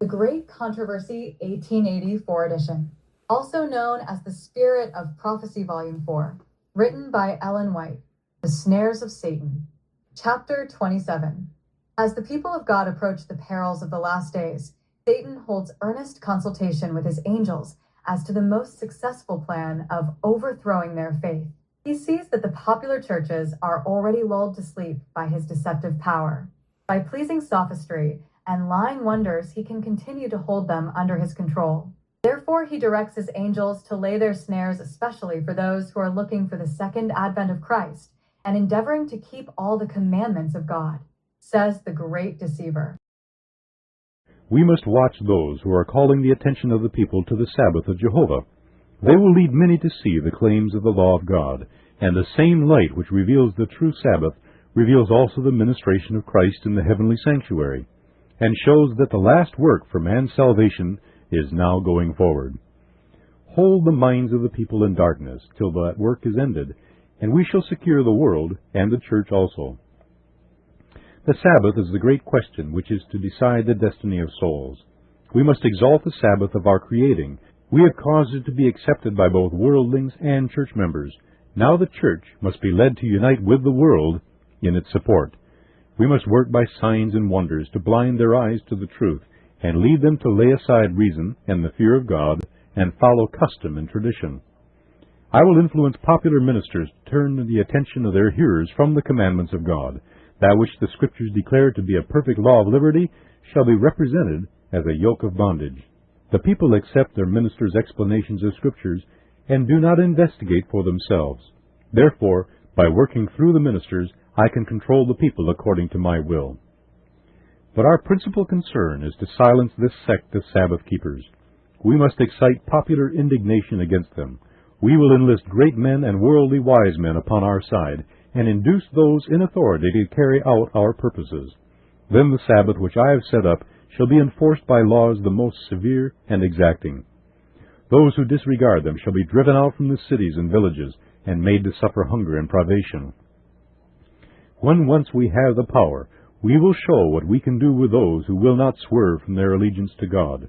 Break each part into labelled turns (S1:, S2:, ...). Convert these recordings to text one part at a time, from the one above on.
S1: The Great Controversy 1884 edition, also known as The Spirit of Prophecy Volume 4, written by Ellen White, The Snares of Satan. Chapter 27. As the people of God approach the perils of the last days, Satan holds earnest consultation with his angels as to the most successful plan of overthrowing their faith. He sees that the popular churches are already lulled to sleep by his deceptive power. By pleasing sophistry and lying wonders, he can continue to hold them under his control. Therefore, he directs his angels to lay their snares especially for those who are looking for the second advent of Christ and endeavoring to keep all the commandments of God, says the great deceiver.
S2: We must watch those who are calling the attention of the people to the Sabbath of Jehovah. They will lead many to see the claims of the law of God, and the same light which reveals the true Sabbath reveals also the ministration of Christ in the heavenly sanctuary, and shows that the last work for man's salvation is now going forward. Hold the minds of the people in darkness till that work is ended, and we shall secure the world and the church also. The Sabbath is the great question which is to decide the destiny of souls. We must exalt the Sabbath of our creating. We have caused it to be accepted by both worldlings and church members. Now the church must be led to unite with the world in its support. We must work by signs and wonders to blind their eyes to the truth, and lead them to lay aside reason and the fear of God, and follow custom and tradition. I will influence popular ministers to turn the attention of their hearers from the commandments of God. That which the Scriptures declare to be a perfect law of liberty shall be represented as a yoke of bondage. The people accept their ministers' explanations of Scriptures and do not investigate for themselves. Therefore, by working through the ministers, I can control the people according to my will. But our principal concern is to silence this sect of Sabbath keepers. We must excite popular indignation against them. We will enlist great men and worldly wise men upon our side, and induce those in authority to carry out our purposes. Then the Sabbath which I have set up shall be enforced by laws the most severe and exacting. Those who disregard them shall be driven out from the cities and villages, and made to suffer hunger and privation. When once we have the power, we will show what we can do with those who will not swerve from their allegiance to God.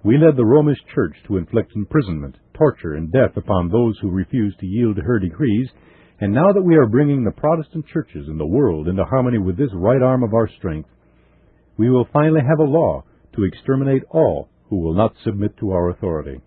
S2: We led the Romish Church to inflict imprisonment, torture, and death upon those who refused to yield to her decrees, and now that we are bringing the Protestant churches in the world into harmony with this right arm of our strength, we will finally have a law to exterminate all who will not submit to our authority.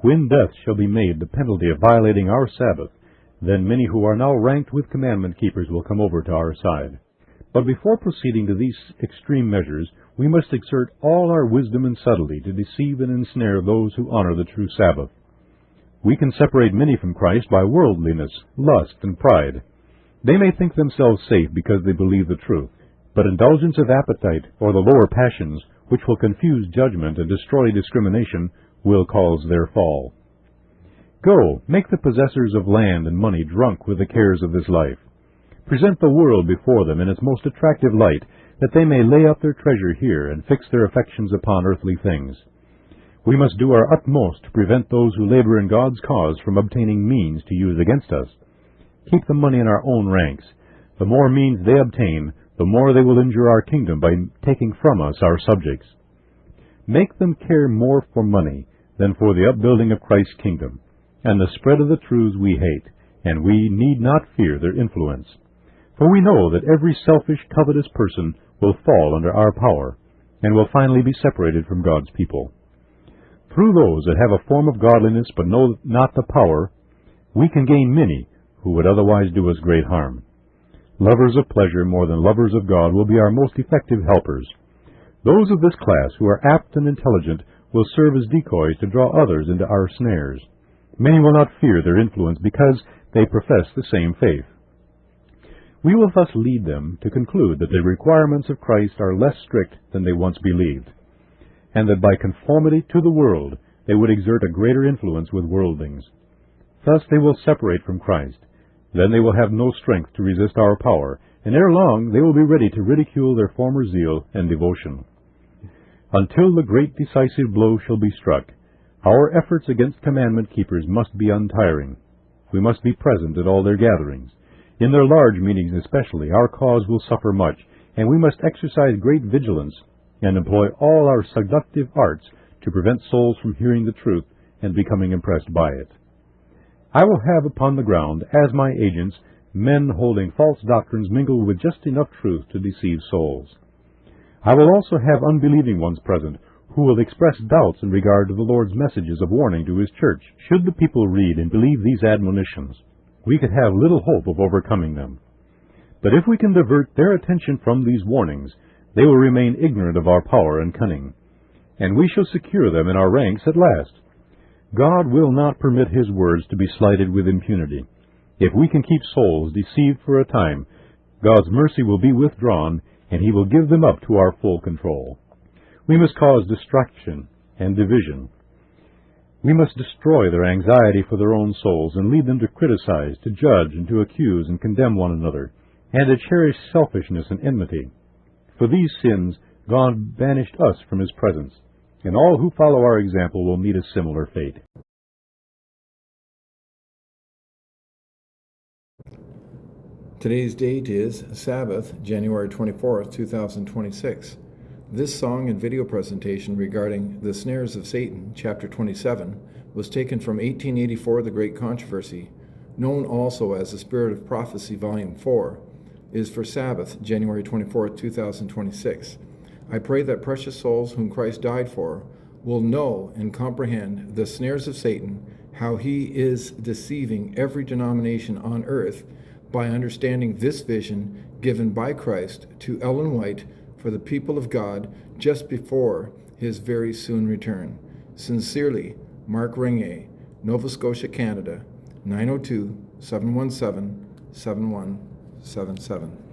S2: When death shall be made the penalty of violating our Sabbath, then many who are now ranked with commandment keepers will come over to our side. But before proceeding to these extreme measures, we must exert all our wisdom and subtlety to deceive and ensnare those who honor the true Sabbath. We can separate many from Christ by worldliness, lust, and pride. They may think themselves safe because they believe the truth, but indulgence of appetite or the lower passions, which will confuse judgment and destroy discrimination, will cause their fall. Go, make the possessors of land and money drunk with the cares of this life. Present the world before them in its most attractive light, that they may lay up their treasure here and fix their affections upon earthly things. We must do our utmost to prevent those who labor in God's cause from obtaining means to use against us. Keep the money in our own ranks. The more means they obtain, the more they will injure our kingdom by taking from us our subjects. Make them care more for money than for the upbuilding of Christ's kingdom, and the spread of the truths we hate, and we need not fear their influence. For we know that every selfish, covetous person will fall under our power, and will finally be separated from God's people. Through those that have a form of godliness but know not the power, we can gain many who would otherwise do us great harm. Lovers of pleasure more than lovers of God will be our most effective helpers. Those of this class who are apt and intelligent will serve as decoys to draw others into our snares. Many will not fear their influence because they profess the same faith. We will thus lead them to conclude that the requirements of Christ are less strict than they once believed, and that by conformity to the world they would exert a greater influence with worldlings. Thus they will separate from Christ. Then they will have no strength to resist our power, and ere long they will be ready to ridicule their former zeal and devotion. Until the great decisive blow shall be struck, our efforts against commandment keepers must be untiring. We must be present at all their gatherings. In their large meetings especially, our cause will suffer much, and we must exercise great vigilance and employ all our seductive arts to prevent souls from hearing the truth and becoming impressed by it. I will have upon the ground, as my agents, men holding false doctrines mingled with just enough truth to deceive souls. I will also have unbelieving ones present, who will express doubts in regard to the Lord's messages of warning to His church. Should the people read and believe these admonitions, we could have little hope of overcoming them. But if we can divert their attention from these warnings, they will remain ignorant of our power and cunning, and we shall secure them in our ranks at last. God will not permit His words to be slighted with impunity. If we can keep souls deceived for a time, God's mercy will be withdrawn, and He will give them up to our full control. We must cause distraction and division. We must destroy their anxiety for their own souls and lead them to criticize, to judge, and to accuse and condemn one another, and to cherish selfishness and enmity. For these sins God banished us from His presence, and all who follow our example will meet a similar fate.
S3: Today's date is Sabbath, January 24th, 2026. This song and video presentation regarding The Snares of Satan, Chapter 27, was taken from 1884, The Great Controversy, known also as The Spirit of Prophecy, Volume 4, is for Sabbath, January 24th, 2026. I pray that precious souls whom Christ died for will know and comprehend the snares of Satan, how he is deceiving every denomination on earth, by understanding this vision given by Christ to Ellen White for the people of God just before his very soon return. Sincerely, Marc Regnier, Nova Scotia, Canada, 902-717-7177.